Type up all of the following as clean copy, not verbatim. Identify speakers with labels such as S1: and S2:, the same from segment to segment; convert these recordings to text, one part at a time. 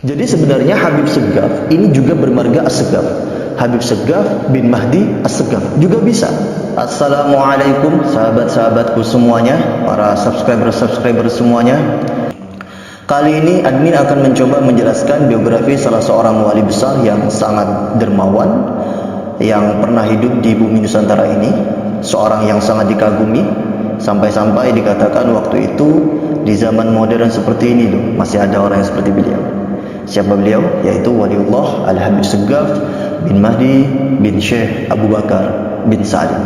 S1: Jadi sebenarnya Habib Segaf ini juga bermarga As-Segaf. Habib Segaf bin Mahdi As-Segaf juga bisa. Assalamualaikum sahabat-sahabatku semuanya, para subscriber semuanya. Kali ini admin akan mencoba menjelaskan biografi salah seorang wali besar yang sangat dermawan, yang pernah hidup di bumi Nusantara ini. Seorang yang sangat dikagumi, sampai-sampai dikatakan waktu itu di zaman modern seperti ini loh, masih ada orang yang seperti beliau. Siapa beliau? Yaitu Waliullah Al-Habib Segaf bin Mahdi bin Syekh Abu Bakar bin Salim.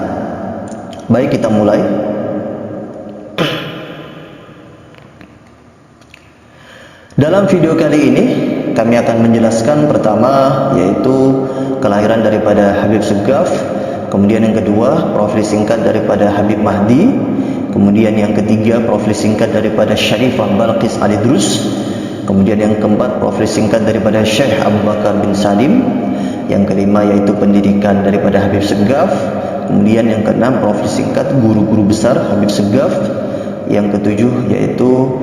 S1: Baik, kita mulai. Dalam video kali ini kami akan menjelaskan pertama yaitu kelahiran daripada Habib Segaf, kemudian yang kedua profil singkat daripada Habib Mahdi, kemudian yang ketiga profil singkat daripada Syarifah Balqis Al-Idrus, kemudian yang keempat profil singkat daripada Syekh Abu Bakar bin Salim, yang kelima yaitu pendidikan daripada Habib Segaf, kemudian yang keenam profil singkat guru-guru besar Habib Segaf, yang ketujuh yaitu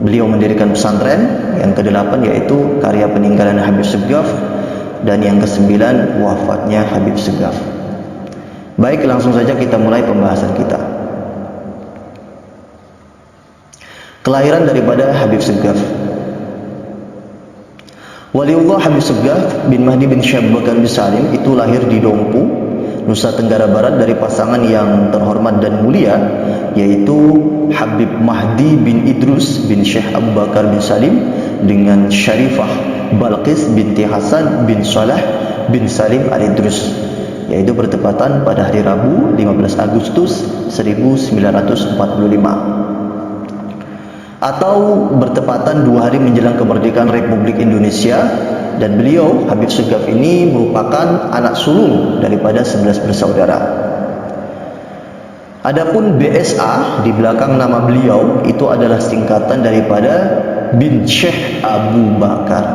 S1: beliau mendirikan pesantren, yang kedelapan yaitu karya peninggalan Habib Segaf, dan yang kesembilan wafatnya Habib Segaf. Baik, langsung saja kita mulai pembahasan kita. Kelahiran daripada Habib Segaf. Waliullah Habib Segaf bin Mahdi bin Syekh Abu Bakar bin Salim itu lahir di Dompu, Nusa Tenggara Barat dari pasangan yang terhormat dan mulia, yaitu Habib Mahdi bin Idrus bin Syekh Abu Bakar bin Salim dengan Syarifah Balqis binti Hasan bin Salah bin Salim Al-Idrus, yaitu bertepatan pada hari Rabu 15 Agustus 1945 atau bertepatan 2 hari menjelang kemerdekaan Republik Indonesia. Dan beliau Habib Segaf ini merupakan anak sulung daripada 11 bersaudara. Adapun BSA di belakang nama beliau itu adalah singkatan daripada bin Syekh Abu Bakar.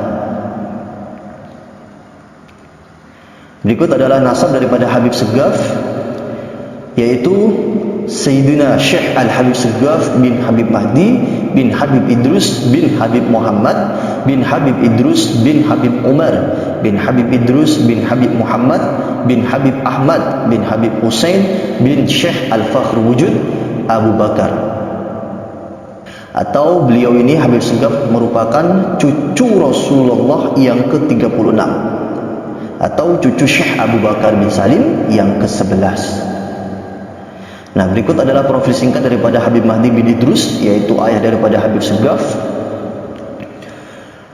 S1: Berikut adalah nasab daripada Habib Segaf, yaitu Sayyidina Syekh Al-Habib Segaf bin Habib Mahdi bin Habib Idrus bin Habib Muhammad bin Habib Idrus bin Habib Umar bin Habib Idrus bin Habib Muhammad bin Habib Ahmad bin Habib Hussein bin Syekh Al-Fakhr Wujud Abu Bakar. Atau beliau ini Habib Segaf merupakan cucu Rasulullah yang ke-36 atau cucu Syekh Abu Bakar bin Salim yang ke-11. Nah, berikut adalah profil singkat daripada Habib Mahdi bin Idrus, yaitu ayah daripada Habib Segaf.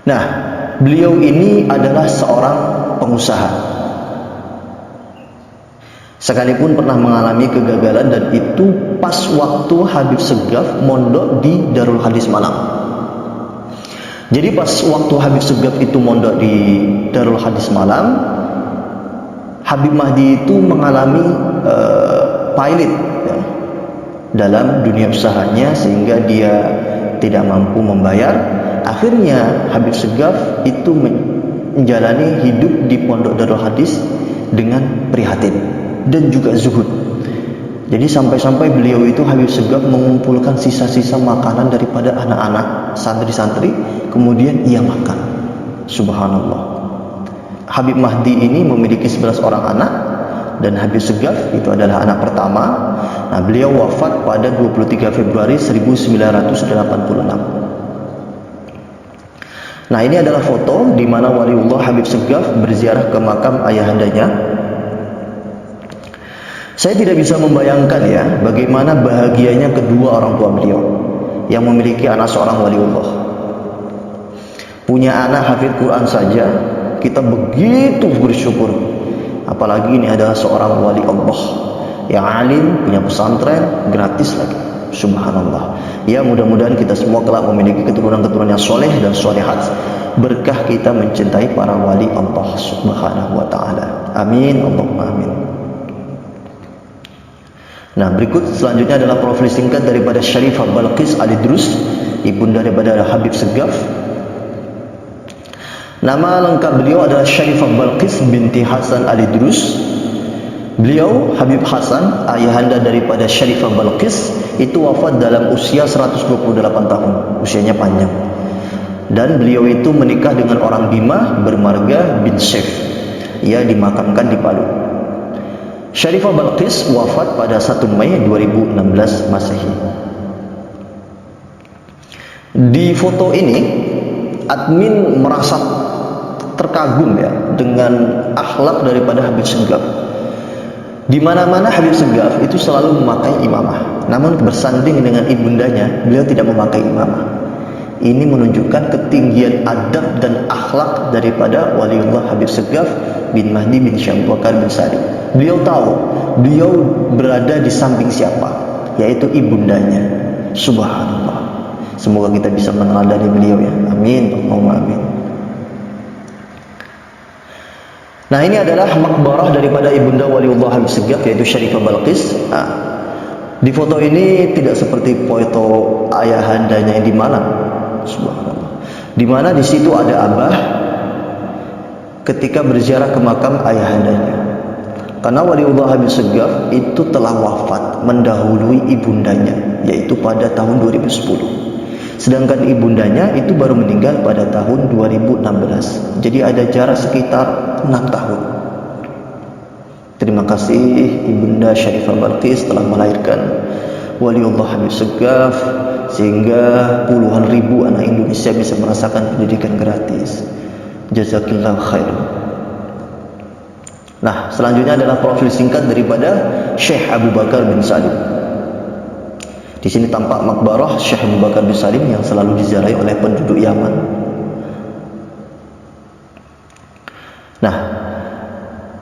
S1: Nah, beliau ini adalah seorang pengusaha. Sekalipun pernah mengalami kegagalan, dan itu pas waktu Habib Segaf mondok di Darul Hadis Malang. Jadi pas waktu Habib Segaf itu mondok di Darul Hadis Malang, Habib Mahdi itu mengalami pailit ya, dalam dunia usahanya, sehingga dia tidak mampu membayar. Akhirnya Habib Segaf itu menjalani hidup di Pondok Darul Hadis dengan prihatin dan juga zuhud. Jadi sampai-sampai beliau itu Habib Segaf mengumpulkan sisa-sisa makanan daripada anak-anak santri-santri, kemudian ia makan. Subhanallah. Habib Mahdi ini memiliki 11 orang anak, dan Habib Segaf itu adalah anak pertama. Nah, beliau wafat pada 23 Februari 1986. Nah, ini adalah foto di mana Waliullah Habib Segaf berziarah ke makam ayahandanya. Saya tidak bisa membayangkan ya bagaimana bahagianya kedua orang tua beliau yang memiliki anak seorang Waliullah. Punya anak hafid Quran saja kita begitu bersyukur, apalagi ini adalah seorang wali Allah yang alim, punya pesantren gratis lagi. Subhanallah. Ya, mudah-mudahan kita semua kelak memiliki keturunan-keturunan yang soleh dan solehat, berkah kita mencintai para wali Allah Subhanahu wa ta'ala. Amin, Allahumma amin. Nah, berikut selanjutnya adalah profil singkat daripada Syarifah Balqis Al-Idrus, ibunda daripada Habib Segaf. Nama lengkap beliau adalah Syarifah Balqis binti Hasan Al-Idrus. Beliau Habib Hasan, ayahanda daripada Syarifah Balqis, itu wafat dalam usia 128 tahun. Usianya panjang. Dan beliau itu menikah dengan orang Bima bermarga bin Syekh. Ia dimakamkan di Palu. Syarifah Balqis wafat pada 1 Mei 2016 Masehi. Di foto ini admin merasa terkagum ya dengan akhlak daripada Habib Segaf. Di mana-mana Habib Segaf itu selalu memakai imamah. Namun bersanding dengan ibundanya, beliau tidak memakai imamah. Ini menunjukkan ketinggian adab dan akhlak daripada Waliullah Habib Segaf bin Mahdi bin Syekh Abu Bakar bin Salim. Beliau tahu beliau berada di samping siapa, yaitu ibundanya. Subhanallah. Semoga kita bisa meneladani beliau ya. Amin. Allahumma amin. Nah, ini adalah makbarah daripada ibunda Waliullah Habib Segaf, yaitu Syarifah Balqis. Nah, di foto ini tidak seperti foto ayahandanya yang di Malang. Subhanallah. Di mana di situ ada abah ketika berziarah ke makam ayahandanya. Karena Waliullah Habib Segaf itu telah wafat mendahului ibundanya, yaitu pada tahun 2010. Sedangkan ibundanya itu baru meninggal pada tahun 2016. Jadi ada jarak sekitar 6 tahun. Terima kasih Ibunda Syarifah Balqis telah melahirkan Waliullah Habib Segaf, sehingga puluhan ribu anak Indonesia bisa merasakan pendidikan gratis. Jazakillah khair. Nah, selanjutnya adalah profil singkat daripada Syekh Abu Bakar bin Salim. Di sini tampak makbarah Syekh Abu Bakar bin Salim yang selalu diziarahi oleh penduduk Yaman. Nah,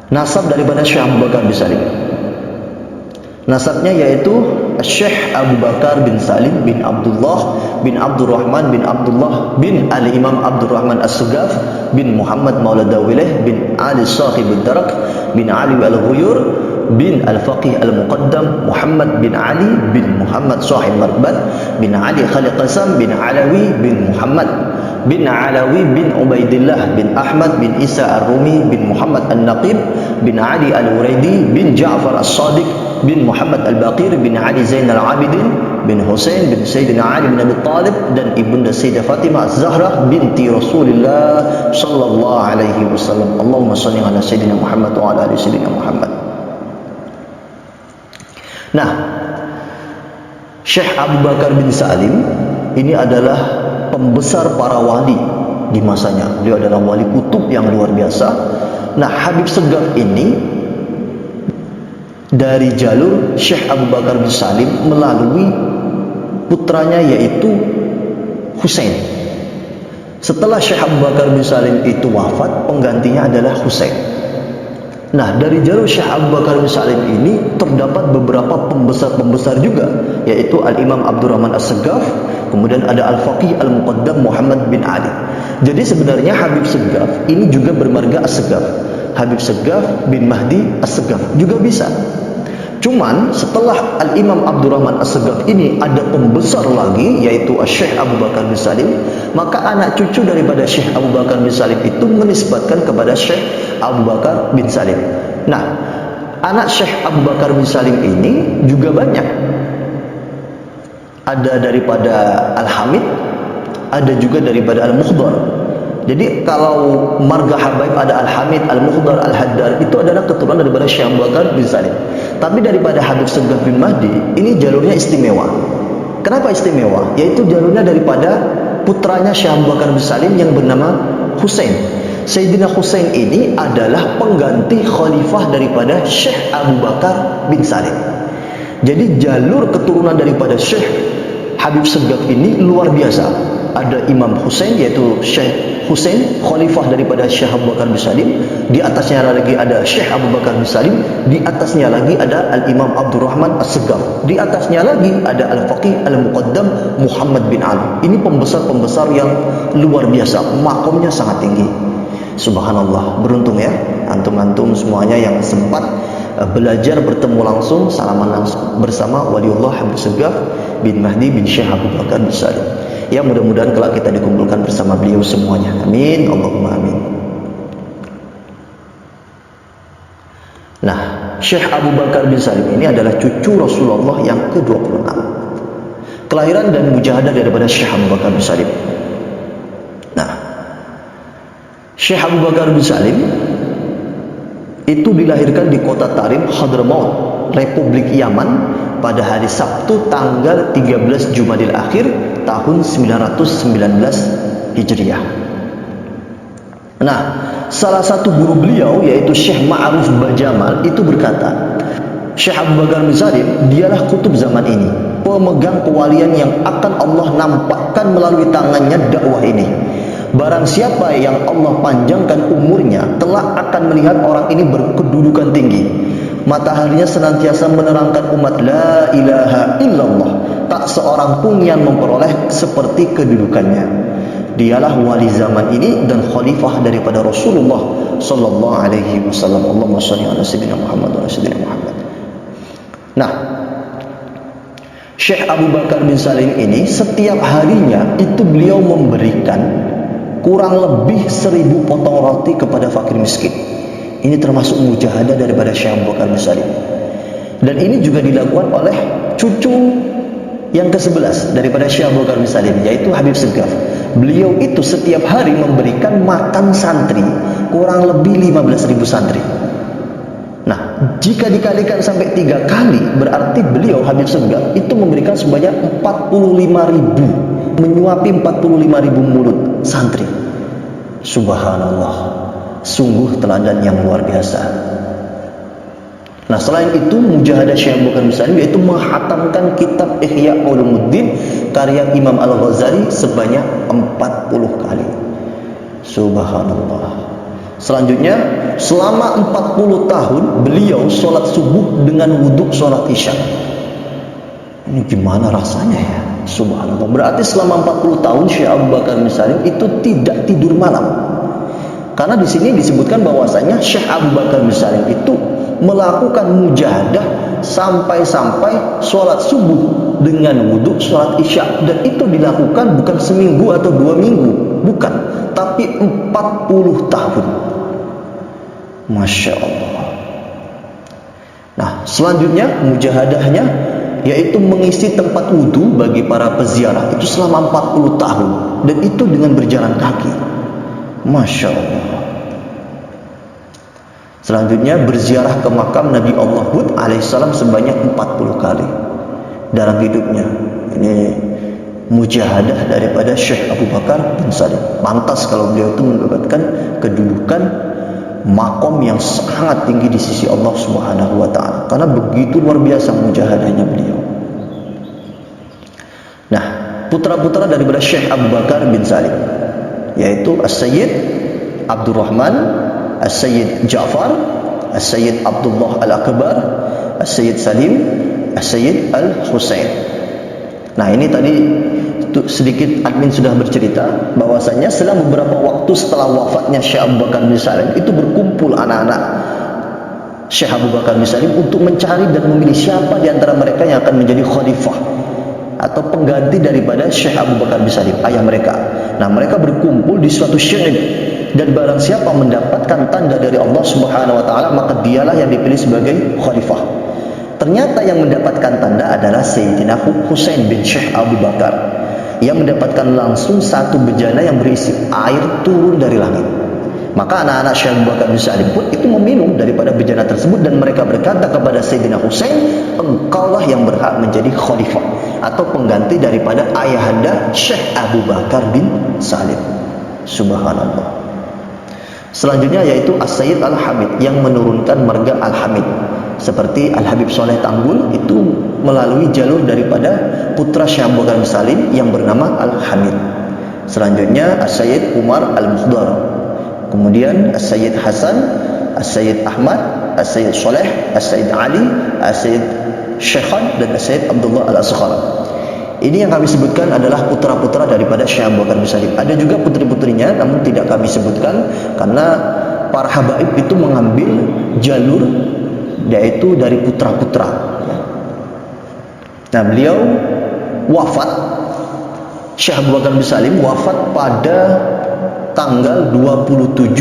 S1: nasab daripada Syekh Abu Bakar bin Salim. Nasabnya yaitu Syekh Abu Bakar bin Salim bin Abdullah bin Abdurrahman bin Abdullah bin Ali Imam Abdurrahman As-Segaf bin Muhammad Maula Dawileh bin Ali Sahib Al-Darak bin Ali Al-Ghuyur bin Al-Faqih Al-Muqaddam Muhammad bin Ali bin Muhammad Sahib Marbat bin Ali Khalid Qasam bin Alawi bin Muhammad bin Alawi bin Ubaidillah bin Ahmad bin Isa Ar-Rumi bin Muhammad An-Naqib bin Ali Al-Uraidi bin Ja'far As-Sadiq bin Muhammad Al-Baqir bin Ali Zain Al-Abidin bin Hussein bin Sayyidina Ali bin Abi Talib dan ibunda Sayyidah Fatimah Az-Zahra binti Rasulullah sallallahu alaihi wasallam. Allahumma shalli ala Sayyidina Muhammad wa ala ali Sayyidina Muhammad. Nah, Syekh Abu Bakar bin Salim ini adalah pembesar para wali di masanya. Beliau adalah wali kutub yang luar biasa. Nah, Habib Segaf ini dari jalur Syekh Abu Bakar bin Salim melalui putranya yaitu Husain. Setelah Syekh Abu Bakar bin Salim itu wafat, penggantinya adalah Husain. Nah, dari jalur Syekh Abu Bakar bin Salim ini terdapat beberapa pembesar-pembesar juga, yaitu Al-Imam Abdurrahman As-Segaf, kemudian ada Al-Faqih Al-Muqaddam Muhammad bin Ali. Jadi sebenarnya Habib Segaf ini juga bermarga As-Segaf. Habib Segaf bin Mahdi As-Segaf juga bisa. Cuman setelah Al-Imam Abdurrahman As-Segaf ini ada pembesar lagi, yaitu Syekh Abu Bakar bin Salim, maka anak cucu daripada Syekh Abu Bakar bin Salim itu menisbatkan kepada Syekh Abu Bakar bin Salim. Nah, anak Syekh Abu Bakar bin Salim ini juga banyak. Ada daripada Al-Hamid, ada juga daripada Al-Mukhdar. Jadi kalau marga Habaib ada Al-Hamid, Al-Mukhdar, Al-Haddar, itu adalah keturunan daripada Syekh Abu Bakar bin Salim. Tapi daripada Habib Segaf bin Mahdi, ini jalurnya istimewa. Kenapa istimewa? Yaitu jalurnya daripada putranya Syekh Abu Bakar bin Salim yang bernama Husain. Sayyidina Husain ini adalah pengganti khalifah daripada Syekh Abu Bakar bin Salim. Jadi jalur keturunan daripada Syekh Habib Segaf ini luar biasa. Ada Imam Husain, yaitu Syekh Husain, khalifah daripada Syekh Abu Bakar bin Salim. Di atasnya lagi ada Syekh Abu Bakar bin Salim. Di atasnya lagi ada Al-Imam Abdurrahman As-Segaf. Di atasnya lagi ada Al-Faqih Al-Muqaddam Muhammad bin Ali. Ini pembesar-pembesar yang luar biasa, makomnya sangat tinggi. Subhanallah, beruntung ya antum-antum semuanya yang sempat belajar bertemu langsung, salaman langsung bersama Waliullah Habib Segaf bin Mahdi bin Syekh Abu Bakar bin Salim. Ya, mudah-mudahan kelak kita dikumpulkan bersama beliau semuanya. Amin. Allahumma amin. Nah, Syekh Abu Bakar bin Salim ini adalah cucu Rasulullah yang ke-26. Kelahiran dan mujahadah daripada Syekh Abu Bakar bin Salim. Syekh Abu Bakar bin Salim itu dilahirkan di kota Tarim, Hadramaut, Republik Yaman pada hari Sabtu tanggal 13 Jumadil Akhir tahun 919 Hijriah. Nah, salah satu guru beliau yaitu Syekh Ma'ruf Bajamal itu berkata, Syekh Abu Bakar bin Salim dialah kutub zaman ini, pemegang kewalian yang akan Allah nampakkan melalui tangannya dakwah ini. Barang siapa yang Allah panjangkan umurnya telah akan melihat orang ini berkedudukan tinggi. Mataharinya senantiasa menerangkan umat la ilaha illallah. Tak seorang pun yang memperoleh seperti kedudukannya. Dialah wali zaman ini dan khalifah daripada Rasulullah sallallahu alaihi wasallam. Allahumma shalli ala sayyidina Muhammad wa ala sayyidina Muhammad. Nah, Syekh Abu Bakar bin Salim ini setiap harinya itu beliau memberikan kurang lebih 1000 potong roti kepada fakir miskin. Ini termasuk mujahadah daripada Syekh Abu Bakar bin Salim. Dan ini juga dilakukan oleh cucu yang ke-11 daripada Syekh Abu Bakar bin Salim, yaitu Habib Segaf. Beliau itu setiap hari memberikan makan santri kurang lebih 15.000 santri. Nah, jika dikalikan sampai 3 kali, berarti beliau Habib Segaf itu memberikan sebanyak 45.000, menyuapi 45.000 mulut santri. Subhanallah, sungguh teladan yang luar biasa. Nah, selain itu mujahadah Syekh Abu Bakar bin Salim yaitu menghatamkan kitab Ihya Ulumuddin karya Imam Al-Ghazali sebanyak 40 kali. Subhanallah. Selanjutnya, selama 40 tahun beliau sholat subuh dengan wudhu sholat isya. Ini gimana rasanya ya? Subhanallah. Berarti selama 40 tahun Syekh Abu Bakar bin Salim itu tidak tidur malam. Karena di sini disebutkan bahwasanya Syekh Abu Bakar bin Salim itu melakukan mujahadah sampai-sampai sholat subuh dengan wudhu sholat isya, dan itu dilakukan bukan seminggu atau 2 minggu, bukan, tapi 40 tahun. Masya Allah. Nah, selanjutnya mujahadahnya yaitu mengisi tempat wudhu bagi para peziarah itu selama 40 tahun, dan itu dengan berjalan kaki. Masya Allah. Selanjutnya berziarah ke makam Nabi Allah Hud alaihissalam sebanyak 40 kali dalam hidupnya. Ini mujahadah daripada Syekh Abu Bakar bin Salim. Pantas kalau beliau itu mendapatkan kedudukan makom yang sangat tinggi di sisi Allah Subhanahu wa taala, karena begitu luar biasa mujahadahnya beliau. Nah, putra-putra daripada Syekh Abu Bakar bin Salim yaitu As-Sayyid Abdurrahman, As-Sayyid Ja'far, As-Sayyid Abdullah Al-Akbar, As-Sayyid Salim, As-Sayyid Al-Husain. Nah, ini tadi sedikit admin sudah bercerita bahwasanya selang beberapa waktu setelah wafatnya Syekh Abu Bakar bin Salim itu berkumpul anak-anak Syekh Abu Bakar bin Salim untuk mencari dan memilih siapa di antara mereka yang akan menjadi khalifah atau pengganti daripada Syekh Abu Bakar bin Salim, ayah mereka. Nah, mereka berkumpul di suatu syaib, dan barang siapa mendapatkan tanda dari Allah Subhanahu wa taala maka dialah yang dipilih sebagai khalifah. Ternyata yang mendapatkan tanda adalah Sayyidina Husain bin Syekh Abu Bakar, yang mendapatkan langsung satu bejana yang berisi air turun dari langit. Maka anak-anak Syekh Abu Bakar bin Salim pun itu meminum daripada bejana tersebut, dan mereka berkata kepada Sayyidina Husain, engkaulah yang berhak menjadi khalifah atau pengganti daripada ayahanda Syekh Abu Bakar bin Salim. Subhanallah. Selanjutnya yaitu As-Sayyid Al-Hamid yang menurunkan marga Al-Hamid, seperti Al-Habib Soleh Tanggul itu melalui jalur daripada putra Syekh Abu Bakar bin Salim yang bernama Al-Hamid. Selanjutnya As-Sayyid Umar Al-Musdar, kemudian As-Sayyid Hasan, As-Sayyid Ahmad, As-Sayyid Soleh, As-Sayyid Ali, As-Sayyid Syekhan, dan As-Sayyid Abdullah Al-Asghar. Ini yang kami sebutkan adalah putra-putra daripada Syekh Abu Bakar bin Salim. Ada juga putri-putrinya, namun tidak kami sebutkan karena para habaib itu mengambil jalur yaitu dari putra-putra. Nah, beliau wafat, Syekh Abu Bakar bin Salim wafat pada tanggal 27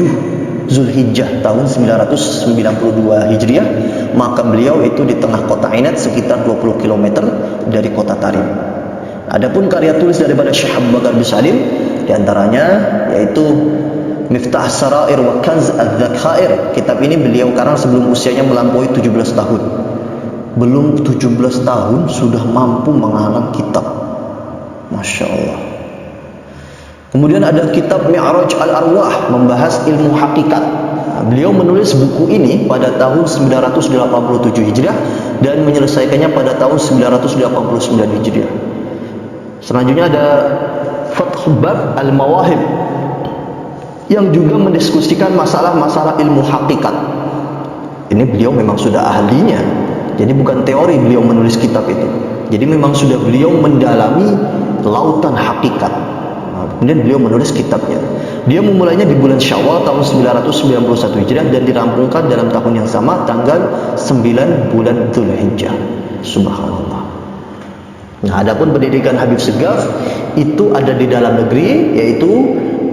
S1: Zulhijjah tahun 992 Hijriah. Makam beliau itu di tengah kota Ainat, sekitar 20 km dari kota Tarim. Adapun karya tulis daripada Syekh Abu Bakar bin Salim diantaranya yaitu Miftah Sarair wa Kanz Adz-Dzakhair. Kitab ini beliau karang sebelum usianya melampaui 17 tahun. Belum 17 tahun sudah mampu mengarang kitab. Masya Allah. Kemudian ada kitab Mi'raj Al-Arwah, membahas ilmu hakikat. Beliau menulis buku ini pada tahun 987 Hijriah dan menyelesaikannya pada tahun 989 Hijriah. Selanjutnya ada Fathul Bab Al-Mawahib yang juga mendiskusikan masalah-masalah ilmu hakikat. Ini beliau memang sudah ahlinya. Jadi bukan teori beliau menulis kitab itu. Jadi memang sudah beliau mendalami lautan hakikat. Kemudian beliau menulis kitabnya. Dia memulainya di bulan Syawal tahun 991 Hijriah dan dirampungkan dalam tahun yang sama tanggal 9 bulan Dzulhijjah. Subhanallah. Nah, adapun pendidikan Habib Segaf itu ada di dalam negeri, yaitu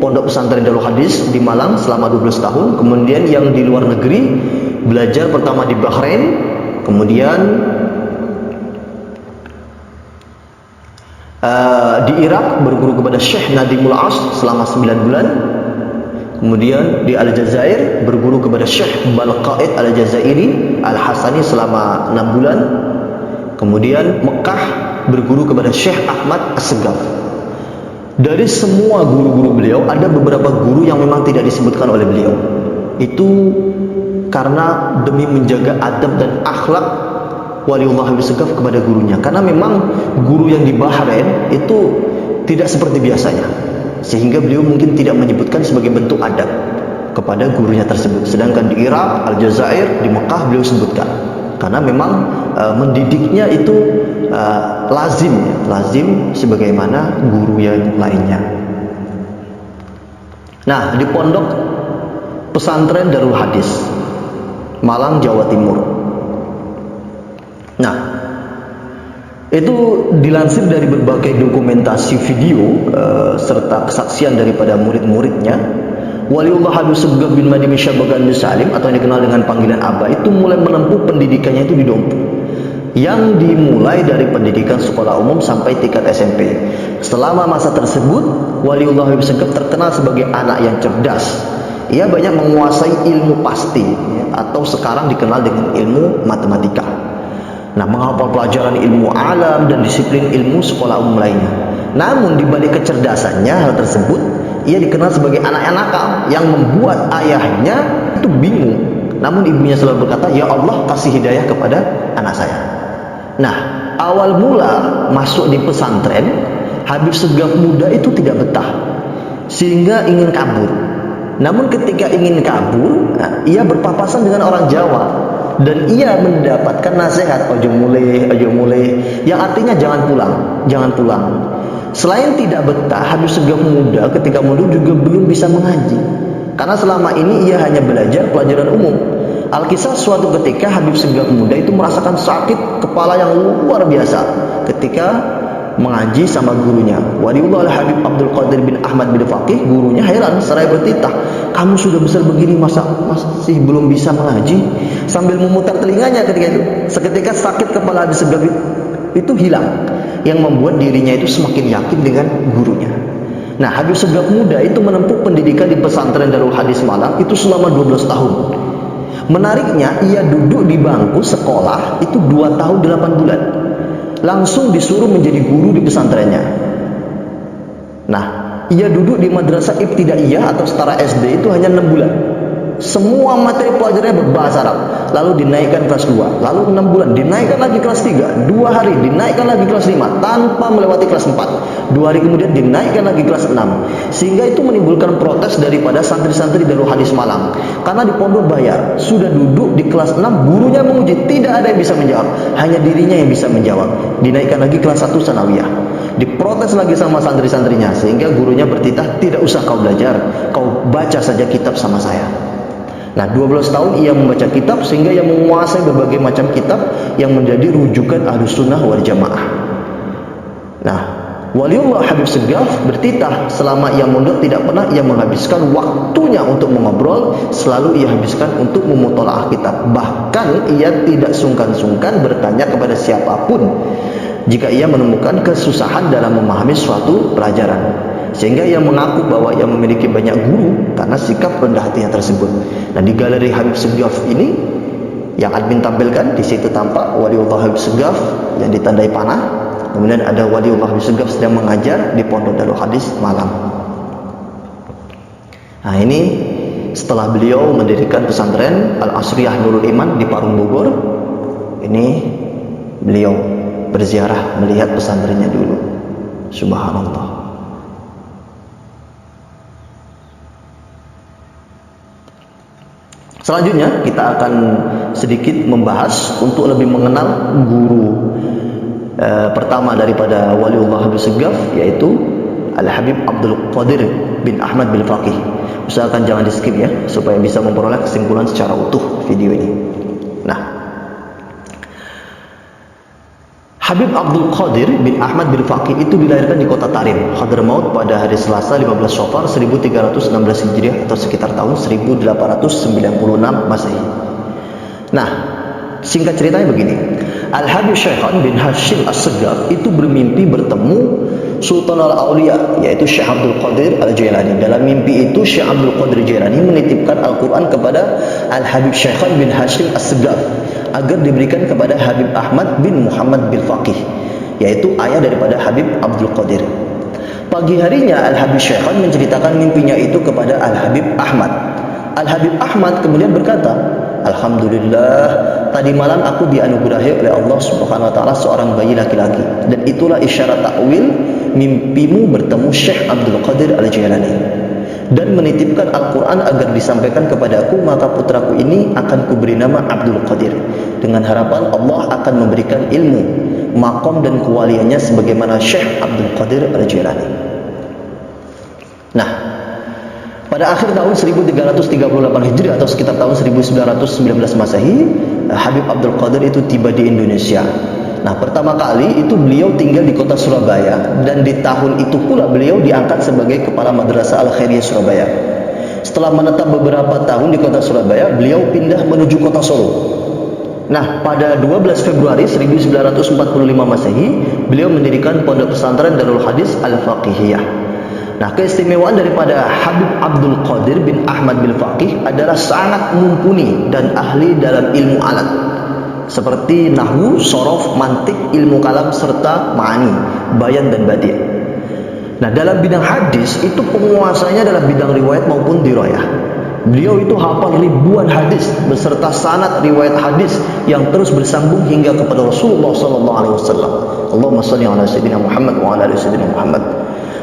S1: Pondok Pesantren Darul Hadis di Malang selama 12 tahun. Kemudian yang di luar negeri belajar pertama di Bahrain, kemudian di Irak berguru kepada Syekh Nadimul As selama 9 bulan. Kemudian di Aljazair berguru kepada Syekh Balqaid Aljazairi Al-Hasani selama 6 bulan. Kemudian Mekah berguru kepada Syekh Ahmad As-Segaf. Dari semua guru-guru beliau ada beberapa guru yang memang tidak disebutkan oleh beliau. Itu karena demi menjaga adab dan akhlak Waliullah Habib Segaf kepada gurunya. Karena memang guru yang di Bahrain itu tidak seperti biasanya, sehingga beliau mungkin tidak menyebutkan sebagai bentuk adab kepada gurunya tersebut. Sedangkan di Irak, Aljazair, di Mekah beliau sebutkan. Karena memang mendidiknya itu lazim sebagaimana guru yang lainnya. Nah, di Pondok Pesantren Darul Hadis Malang, Jawa Timur. Nah, itu dilansir dari berbagai dokumentasi video serta kesaksian daripada murid-muridnya. Waliullah Habib Segaf bin Madi bin Syabagan bin Salim, atau yang dikenal dengan panggilan Aba, itu mulai menempuh pendidikannya itu di Dompu, yang dimulai dari pendidikan sekolah umum sampai tingkat SMP. Selama masa tersebut, Waliullah Habib Segaf terkenal sebagai anak yang cerdas. Ia banyak menguasai ilmu pasti, atau sekarang dikenal dengan ilmu matematika. Nah, menghafal pelajaran ilmu alam dan disiplin ilmu sekolah umum lainnya. Namun di balik kecerdasannya hal tersebut, ia dikenal sebagai anak yang nakal yang membuat ayahnya itu bingung. Namun ibunya selalu berkata, "Ya Allah, kasih hidayah kepada anak saya." Nah, awal mula masuk di pesantren, Habib Segaf muda itu tidak betah, sehingga ingin kabur. Namun ketika ingin kabur, ia berpapasan dengan orang Jawa. Dan ia mendapatkan nasihat, ojo mulai, yang artinya jangan pulang. Selain tidak betah, Habib Segaf muda ketika mundur juga belum bisa mengaji, karena selama ini ia hanya belajar pelajaran umum. Alkisah suatu ketika Habib Segaf muda itu merasakan sakit kepala yang luar biasa ketika mengaji sama gurunya Waliullah Al-Habib Abdul Qadir bin Ahmad bin Faqih. Gurunya heran seraya bertitah, "Kamu sudah besar begini masih belum bisa mengaji?" Sambil memutar telinganya ketika itu. Seketika sakit kepala Habib Segaf itu hilang, yang membuat dirinya itu semakin yakin dengan gurunya. Nah, Habib Segaf muda itu menempuh pendidikan di pesantren Darul Hadis Malang itu selama 12 tahun. Menariknya, ia duduk di bangku sekolah itu 2 tahun 8 bulan. Langsung disuruh menjadi guru di pesantrennya. Nah, ia duduk di madrasah ibtidaiyah atau setara SD itu hanya 6 bulan. Semua materi pelajarannya berbahasa Arab. Lalu dinaikkan kelas 2, lalu 6 bulan dinaikkan lagi kelas 3, 2 hari dinaikkan lagi kelas 5 tanpa melewati kelas 4, 2 hari kemudian dinaikkan lagi kelas 6. Sehingga itu menimbulkan protes daripada santri-santri Darul Hadis Malang, karena di pondok bayar, sudah duduk di kelas 6, gurunya menguji, tidak ada yang bisa menjawab, hanya dirinya yang bisa menjawab. Dinaikkan lagi kelas 1 sanawiyah, diprotes lagi sama santri-santrinya, sehingga gurunya bertitah, "Tidak usah kau belajar, kau baca saja kitab sama saya." Nah, 12 tahun ia membaca kitab sehingga ia menguasai berbagai macam kitab yang menjadi rujukan Ahlus Sunnah wal Jamaah. Nah, Waliullah Habib Segaf bertitah selama ia mondok tidak pernah ia menghabiskan waktunya untuk mengobrol, selalu ia habiskan untuk memutolaah kitab. Bahkan ia tidak sungkan-sungkan bertanya kepada siapapun jika ia menemukan kesusahan dalam memahami suatu pelajaran. sehingga ia mengaku bahwa ia memiliki banyak guru karena sikap rendah hatinya tersebut. Dan di galeri Habib Segaf ini yang admin tampilkan, di situ tampak Waliullah Habib Segaf yang ditandai panah. Kemudian ada Waliullah Habib Segaf sedang mengajar di Pondok Darul Hadis Malang. Nah, ini setelah beliau mendirikan pesantren Al-Asriyah Nurul Iman di Parung Bogor. Ini beliau berziarah melihat pesantrennya dulu. Subhanallah. Selanjutnya kita akan sedikit membahas untuk lebih mengenal guru pertama daripada Waliullah Habib Segaf, yaitu Al-Habib Abdul Qadir bin Ahmad bin Faqih. Usahakan jangan di skip ya, supaya bisa memperoleh kesimpulan secara utuh video ini. Nah, Habib Abdul Qadir bin Ahmad bin Faqih itu dilahirkan di kota Tarim, Hadramaut pada hari Selasa 15 Syawal 1316 Hijriah atau sekitar tahun 1896 Masehi. Nah, singkat ceritanya begini. Al-Habib Syekhan bin Hashim As-Segaf itu bermimpi bertemu Sultan Al-Auliya, yaitu Syekh Abdul Qadir Al-Jailani. Dalam mimpi itu Syekh Abdul Qadir Jailani menitipkan Al-Quran kepada Al-Habib Syekhan bin Hashim As-Segaf agar diberikan kepada Habib Ahmad bin Muhammad bin Faqih, yaitu ayah daripada Habib Abdul Qadir. Pagi harinya Al-Habib Syekhan menceritakan mimpinya itu kepada Al-Habib Ahmad. Al-Habib Ahmad kemudian berkata, "Alhamdulillah, tadi malam aku dianugerahi oleh Allah Subhanahu wa taala seorang bayi laki-laki, dan itulah isyarat takwil mimpimu bertemu Syekh Abdul Qadir Al-Jailani dan menitipkan Al-Quran agar disampaikan kepadaku, maka putraku ini akan kuberi nama Abdul Qadir dengan harapan Allah akan memberikan ilmu, makom dan kewaliannya sebagaimana Syekh Abdul Qadir Al-Jailani." Nah, pada akhir tahun 1338 Hijriah atau sekitar tahun 1919 Masehi, Habib Abdul Qadir itu tiba di Indonesia. Nah, pertama kali itu beliau tinggal di kota Surabaya, dan di tahun itu pula beliau diangkat sebagai kepala Madrasah Al-Khairiyah Surabaya. Setelah menetap beberapa tahun di kota Surabaya, beliau pindah menuju kota Solo. Nah, pada 12 Februari 1945 Masehi, beliau mendirikan pondok pesantren Darul Hadis Al-Faqihiyah. Nah, keistimewaan daripada Habib Abdul Qadir bin Ahmad bin Faqih adalah sangat mumpuni dan ahli dalam ilmu alat seperti nahwu, sorof, mantik, ilmu kalam, serta ma'ani, bayan dan badi'. Nah, dalam bidang hadis itu penguasanya adalah bidang riwayat maupun dirayah. Beliau itu hafal ribuan hadis beserta sanad riwayat hadis yang terus bersambung hingga kepada Rasulullah SAW. Allahumma shalli ala sayyidina Muhammad wa ala ali sayyidina Muhammad.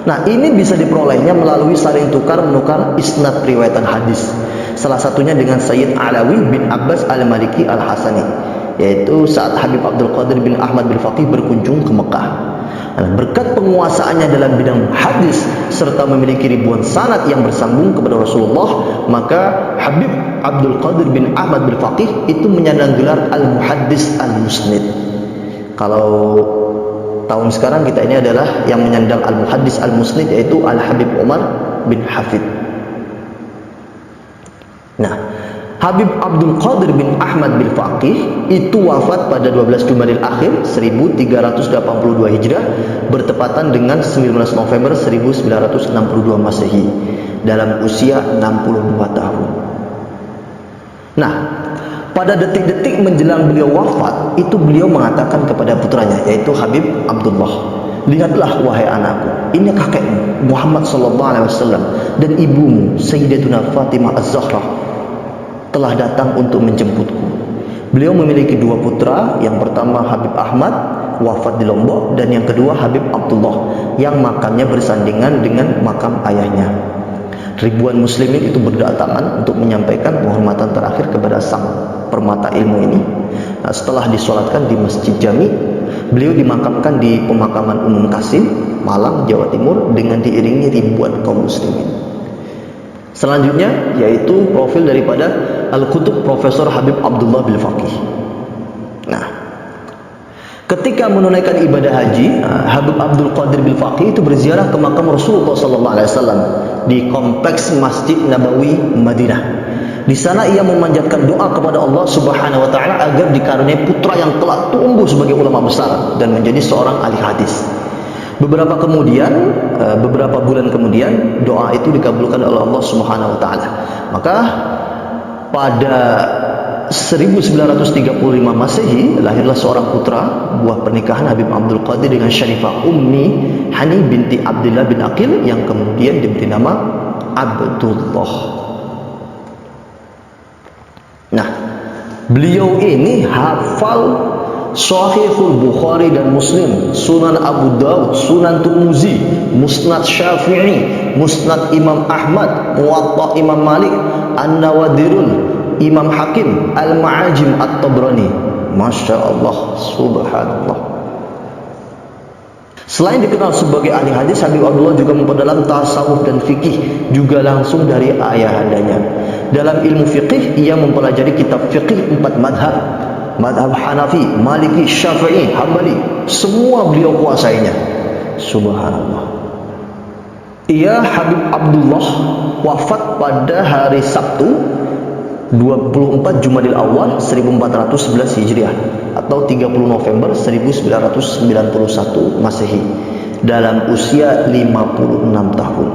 S1: Nah, ini bisa diperolehnya melalui saling tukar-menukar isnad riwayatan hadis. Salah satunya dengan Sayyid Alawi bin Abbas Al-Maliki Al-Hasani, yaitu saat Habib Abdul Qadir bin Ahmad bin Faqih berkunjung ke Mekah. Nah, berkat penguasaannya dalam bidang hadis serta memiliki ribuan sanad yang bersambung kepada Rasulullah, maka Habib Abdul Qadir bin Ahmad bin Faqih itu menyandang gelar Al-Muhaddis Al-Musnid. Kalau tahun sekarang kita ini adalah yang menyandang Al-Muhaddis Al-Musnid, yaitu Al-Habib Umar bin Hafid. Nah, Habib Abdul Qadir bin Ahmad bin Faqih itu wafat pada 12 Jumadil Akhir 1382 Hijrah bertepatan dengan 19 November 1962 Masehi dalam usia 62 tahun. Nah, pada detik-detik menjelang beliau wafat itu beliau mengatakan kepada putranya, yaitu Habib Abdullah, "Lihatlah wahai anakku, ini kakekmu Muhammad SAW dan ibumu Sayyidatuna Fatimah Az-Zahra telah datang untuk menjemputku." Beliau memiliki dua putra, yang pertama Habib Ahmad wafat di Lombok, dan yang kedua Habib Abdullah yang makamnya bersandingan dengan makam ayahnya. Ribuan muslimin itu berdatangan untuk menyampaikan penghormatan terakhir kepada sang permata ilmu ini. Nah, setelah disolatkan di Masjid Jami, beliau dimakamkan di pemakaman umum Kasim, Malang, Jawa Timur dengan diiringi ribuan kaum muslimin. Selanjutnya yaitu profil daripada Al-Qutub Profesor Habib Abdullah bin Faqih. Nah, ketika menunaikan ibadah haji, Habib Abdul Qadir bin Faqih itu berziarah ke makam Rasulullah SAW di kompleks Masjid Nabawi Madinah. Di sana ia memanjatkan doa kepada Allah Subhanahu wa taala agar dikaruniai putra yang kelak tumbuh sebagai ulama besar dan menjadi seorang ahli hadis. Beberapa bulan kemudian doa itu dikabulkan oleh Allah Subhanahu wa taala. Maka pada 1935 Masehi lahirlah seorang putra buah pernikahan Habib Abdul Qadir dengan Syarifah Ummi Hani binti Abdullah bin Aqil yang kemudian diberi nama Abdullah. Nah, beliau ini hafal Sahihul Bukhari dan Muslim, Sunan Abu Dawud, Sunan Tirmizi, Musnad Syafi'i, Musnad Imam Ahmad, Muwatta Imam Malik, An-Nawadirun Imam Hakim, Al-Ma'ajim At-Tabrani. Masya Allah, subhanallah. Selain dikenal sebagai ahli hadis, Habib Abdullah juga memperdalam tasawuf dan fikih, juga langsung dari ayahandanya. Dalam ilmu fikih, ia mempelajari kitab fikih 4 madhab. Madhab Hanafi, Maliki, Syafi'i, Hambali, semua beliau kuasainya. Subhanallah. Ia Habib Abdullah wafat pada hari Sabtu 24 Jumadil Awal 1411 Hijriah atau 30 November 1991 Masehi dalam usia 56 tahun.